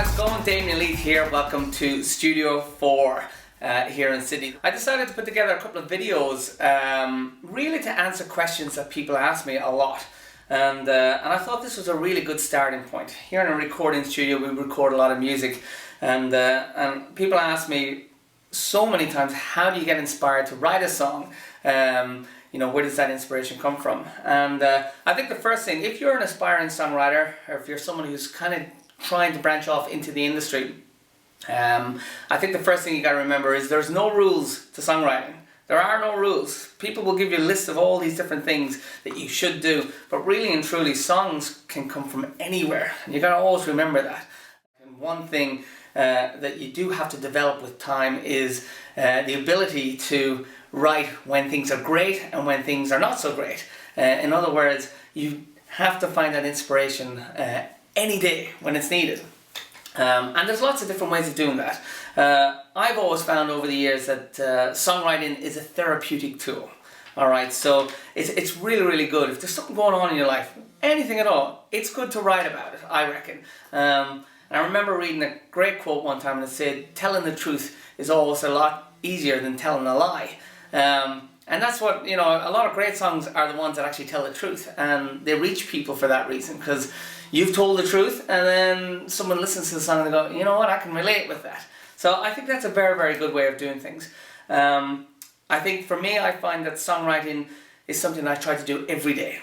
how's it going? Damien Leith here. Welcome to StudioFour here in Sydney. I decided to put together a couple of videos really to answer questions that people ask me a lot. And I thought this was a really good starting point. Here in a recording studio we record a lot of music, and people ask me so many times, how do you get inspired to write a song? Where does that inspiration come from? And I think the first thing, if you're an aspiring songwriter, or if you're someone who's kind of trying to branch off into the industry, I think the first thing you got to remember is there's no rules to songwriting. There are no rules. People will give you a list of all these different things that you should do, but really and truly songs can come from anywhere, and you got to always remember that. And one thing that you do have to develop with time is the ability to write when things are great and when things are not so great. In other words, you have to find that inspiration any day when it's needed. And there's lots of different ways of doing that. I've always found over the years that songwriting is a therapeutic tool. Alright, so it's really, really good. If there's something going on in your life, anything at all, it's good to write about it, I reckon. And I remember reading a great quote one time, and it said, telling the truth is always a lot easier than telling a lie. And that's what, a lot of great songs are the ones that actually tell the truth, and they reach people for that reason, because you've told the truth and then someone listens to the song and they go, you know what, I can relate with that. So I think that's a very, very good way of doing things. I think for me, I find that songwriting is something I try to do every day.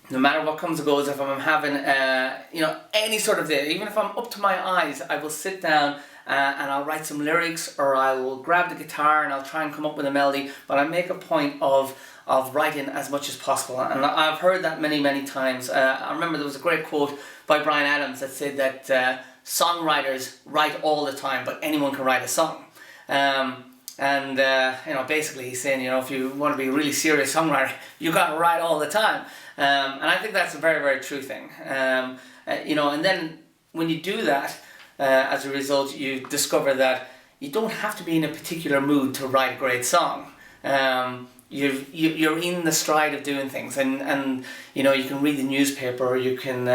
No matter what comes or goes, if I'm having, any sort of day, even if I'm up to my eyes, I will sit down and I'll write some lyrics, or I will grab the guitar and I'll try and come up with a melody, but I make a point of writing as much as possible. And I've heard that many, many times. I remember there was a great quote by Bryan Adams that said that songwriters write all the time, but anyone can write a song. Basically he's saying, if you want to be a really serious songwriter, you got to write all the time. And I think that's a very, very true thing. And then when you do that, as a result, you discover that you don't have to be in a particular mood to write a great song. You're in the stride of doing things, and you can read the newspaper, or you can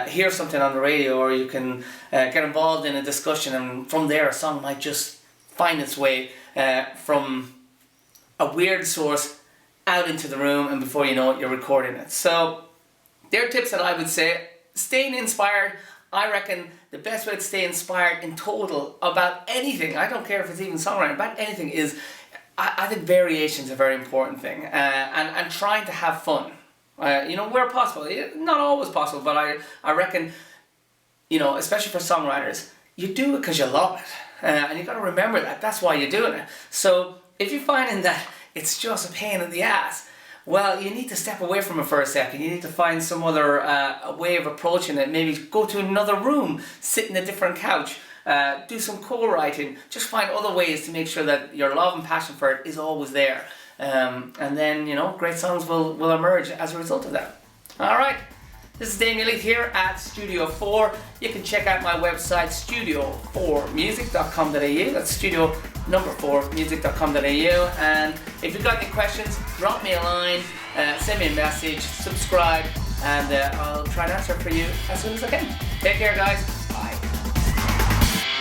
hear something on the radio, or you can get involved in a discussion, and from there a song might just find its way from a weird source out into the room, and before you know it, you're recording it. So there are tips that I would say. Staying inspired, I reckon the best way to stay inspired in total about anything, I don't care if it's even songwriting, about anything, is I think variation is a very important thing, and trying to have fun, where possible. Not always possible, but I reckon, especially for songwriters, you do it because you love it, and you've got to remember that that's why you're doing it. So if you're finding that it's just a pain in the ass, well, you need to step away from it for a second. You need to find some other way of approaching it. Maybe go to another room, sit in a different couch, do some co-writing. Just find other ways to make sure that your love and passion for it is always there. And then, great songs will emerge as a result of that. Alright, this is Damien Leith here at StudioFour. You can check out my website, StudioFourmusic.com.au. That's studio4music.com.au. And if you've got any questions, drop me a line, send me a message, subscribe, and I'll try and answer for you as soon as I can. Take care, guys.